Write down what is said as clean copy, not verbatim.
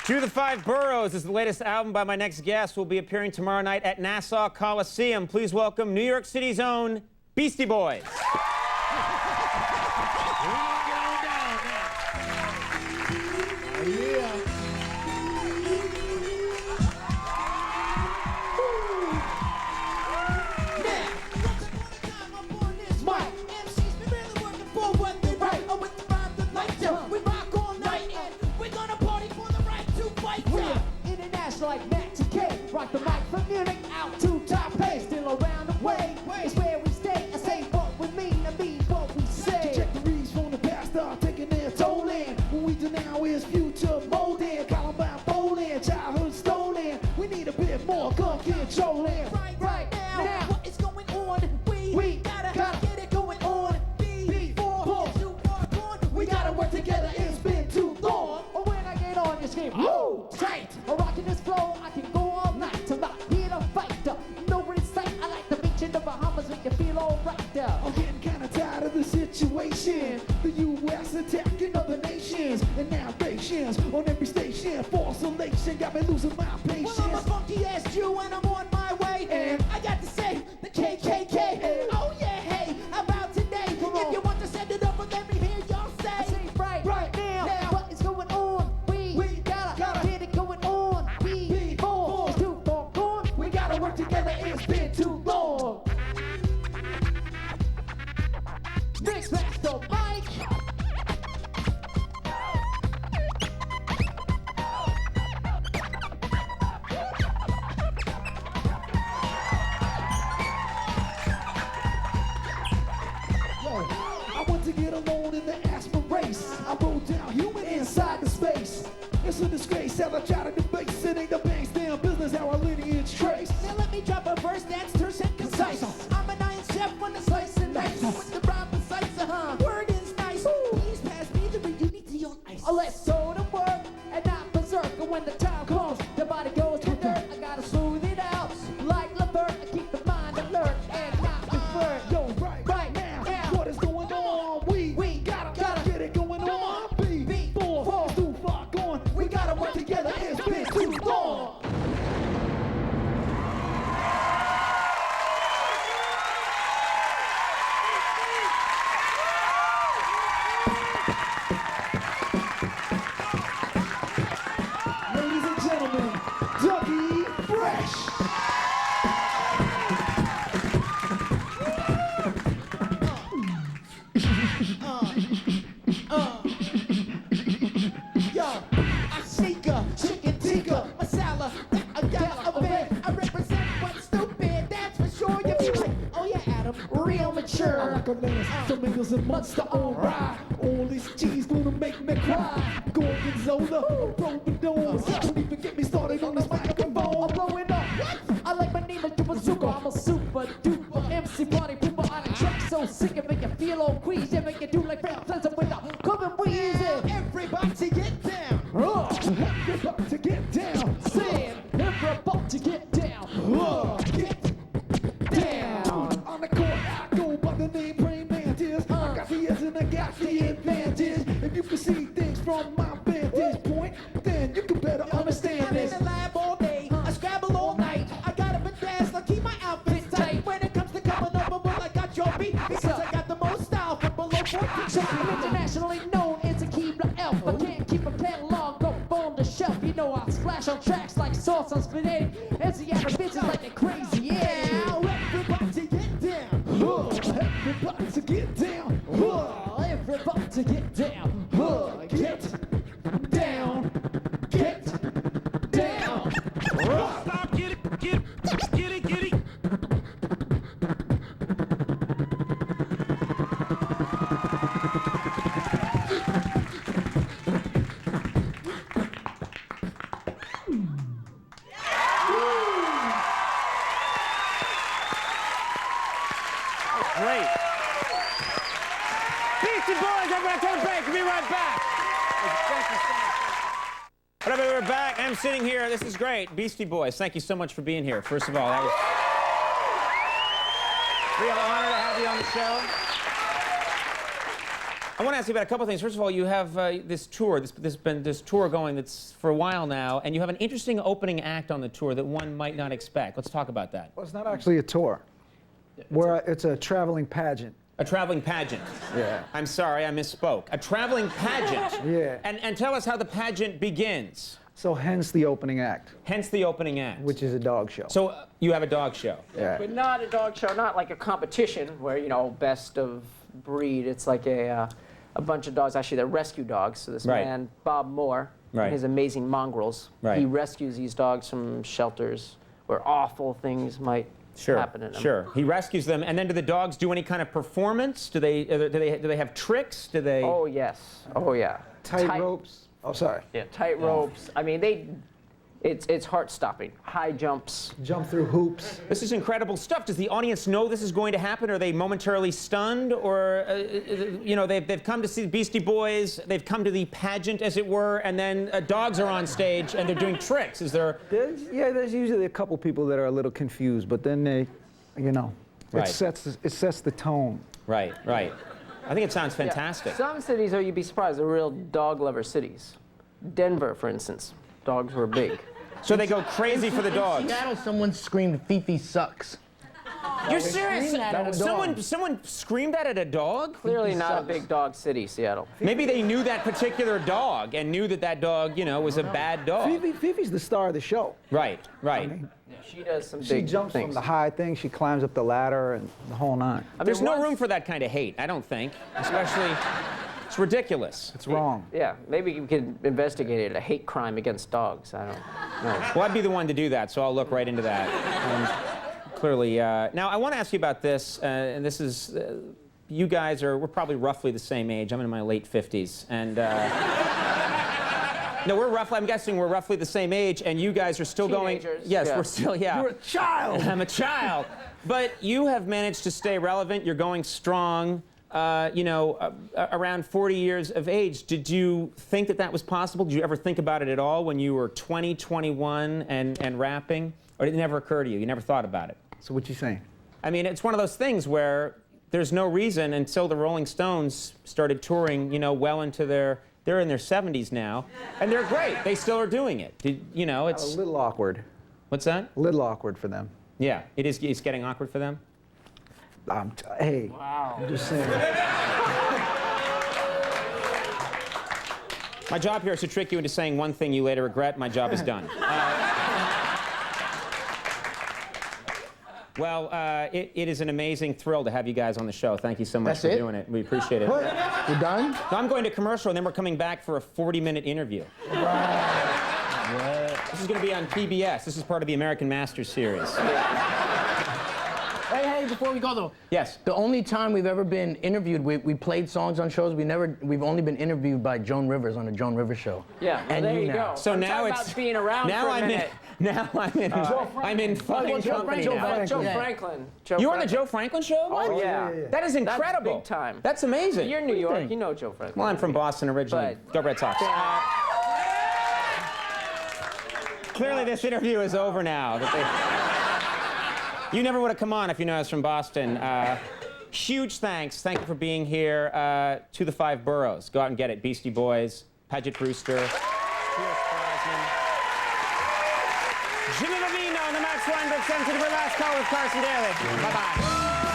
Through the Five Boroughs is the latest album by my next guest. Will be appearing tomorrow night at Nassau Coliseum. Please welcome New York City's own Beastie Boys. Like Matt to K, rock the mic from Munich out to Taipei, still around the way. It's where we stay. I say what we mean, I mean what we say. Trajectories from the past are taking their toll in. What we do now is future molding, Columbine bowling, childhood stolen. We need a bit more gun controlling. Right now, what is going on? We gotta get it going on. Before it's too far gone, we gotta work together. It's been too long. Or when I get on this game, woo, tight. Rocking this flow, I can go all night. I'm not here to fight. Nobody's sight. I like the beach in the Bahamas, make you feel alright. I'm getting kinda tired of the situation. The U.S. attacking other nations, and now nations on every station. False elation got me losing my patience. Well, I'm a funky ass Jew and I'm on my way. And I got to say, the KKK. Oh yeah, hey, how about today? If you want to send it up, let me hear y'all say. I say right now, what is going on? We gotta get it going on. Before it's too far gone, we gotta work together. It's been too long. Next back the mic. I want to get alone in the aspen race. I wrote down human inside the space. It's a disgrace how I try to debate. It ain't the bank's damn business how our lineage trace. Now let me drop a verse that's terse and concise. I'm an iron chef on the slice and dice. With the rhyme precise, word is nice. Please pass me the unity on ice. Let's go to work and not berserk. And when the time comes, the body goes to dirt. I gotta smooth it out like Levert. I keep the mind alert and not deferred. Yo, right now, what is going on? We gotta get it going on. Before it's too far gone, we gotta work together. It's been too long. Ladies and gentlemen, Dougie Fresh. Yo, I seeker, chicken tikka, masala, a gala of it. I represent what's stupid, that's for sure. You be like, oh yeah, Adam, real mature. I like a lance, tomatoes and monster on ride. All this cheese gonna make me cry. Gorgonzola, provolone. Don't even get me started on this microphone. I'm blowing up. I like my name is Bazooka. I'm a super duper MC party pooper on a track so sick it make you feel all queasy, make you do like Fred Pleasant with a coming wheezy. Everybody get down. Everybody get down. Saying everybody get down. Get down. On the court I go by the name Praying Mantis. I got the edge and I got the advantage. If you can see things from my vantage point, then you can better understand this. I'm in the lab all day, I scrabble all night. I gotta bedazzle, I keep my outfit tight. When it comes to coming over, well I got your beat because I got the most style from below 14. I'm internationally known as a Keebler elf. I can't keep a catalog up on the shelf. You know I splash on tracks like sauce on spaghetti. As the other bitches like they're crazy, yeah. Everybody get down. Everybody get down. Everybody get down. Get down. Get down. Stop, get it, get it. Great. Beastie Boys, everybody take a break. We'll be right back. All right, we're back. I'm sitting here. This is great. Beastie Boys, thank you so much for being here. First of all, that was a real honor to have you on the show. I want to ask you about a couple of things. First of all, you have this tour, this tour going that's for a while now, and you have an interesting opening act on the tour that one might not expect. Let's talk about that. Well, it's not actually a tour. It's a traveling pageant. A traveling pageant. Yeah. I'm sorry, I misspoke. A traveling pageant. Yeah. And tell us how the pageant begins. So hence the opening act, Hence the opening act. which is a dog show. So you have a dog show. Yeah. But not a dog show, not like a competition where, you know, best of breed. It's like a bunch of dogs. Actually, they're rescue dogs. So this Right. man, Bob Moore, Right. and his amazing mongrels, Right. he rescues these dogs from shelters where awful things might happen in them. Sure. He rescues them, and then do the dogs do any kind of performance? Do they have tricks? Do they? Oh, yes. Oh, yeah. Tight ropes. Oh, sorry. Yeah, tight ropes. I mean, it's heart-stopping. High jumps. Jump through hoops. This is incredible stuff. Does the audience know this is going to happen? Are they momentarily stunned, or you know, they've come to see the Beastie Boys, they've come to the pageant, as it were, and then dogs are on stage and they're doing tricks? Is there? There's usually a couple people that are a little confused, but then they, you know, Right. it sets the tone. Right. Right. I think it sounds Yeah. fantastic. Some cities, oh, you'd be surprised, are real dog lover cities. Denver, for instance, dogs were big. So they go crazy for the In dogs. Seattle, someone screamed, "Fifi sucks." You're serious? screamed that at a dog. Someone screamed that at a dog? Clearly not a sucks. big dog city, Seattle. Maybe they knew that particular dog and knew that that dog, you know, was a bad dog. Fifi's the star of the show. Right. Right. I mean, She does some she big jumps things. from the high thing, she climbs up the ladder, and the whole nine. I mean, There's no once- room for that kind of hate, I don't think. Especially, it's ridiculous. It's wrong. Yeah, maybe you could investigate it, a hate crime against dogs. I don't know. Well, I'd be the one to do that, so I'll look right into that. Clearly. Now, I want to ask you about this, and this is, you guys we're probably roughly the same age. I'm in my late 50s, and no, I'm guessing we're roughly the same age, and you guys are still Teenagers, going. Yes, yeah. we're still, yeah. You're a child! I'm a child. But you have managed to stay relevant. You're going strong. You know, around 40 years of age. Did you think that that was possible? Did you ever think about it at all when you were 20, 21 and rapping? Or did it never occur to you? You never thought about it? So what you saying? I mean, it's one of those things where there's no reason until the Rolling Stones started touring, you know, well into they're in their 70s now, and they're great. They still are doing it. You know, A it's... little awkward. What's that? A little awkward for them. Yeah, it's getting awkward for them? Hey, Wow. I'm just saying. My job here is to trick you into saying one thing you later regret. My job is done. Well, it is an amazing thrill to have you guys on the show. Thank you so much That's for it? doing it. We appreciate it. What? We're done? So I'm going to commercial, and then we're coming back for a 40-minute interview. This is going to be on PBS. This is part of the American Masters series. Hey, before we go though. Yes. The only time we've ever been interviewed, we played songs on shows. We've only been interviewed by Joan Rivers on the Joan Rivers show. Yeah, well, And there you now. go. So I'm now talking it's about being around now for a I'm minute. in now I'm in fine Joe company Franklin. now. Joe Yeah. Franklin. You were on the Joe Franklin show? Oh, yeah. That is incredible. That's big time. That's amazing. You're in New York. think? You know Joe Franklin. Well, I'm from Boston originally. But- Go Red Sox. Clearly, this interview is over now. You never would have come on if you know I was from Boston. Huge thanks. Thank you for being here. To the 5 boroughs. Go out and get it. Beastie Boys, Paget Brewster, Pierce Brosnan, Jimmy Vivino, and the Max Weinberg 7 to the last call with Carson Daly. Bye-bye.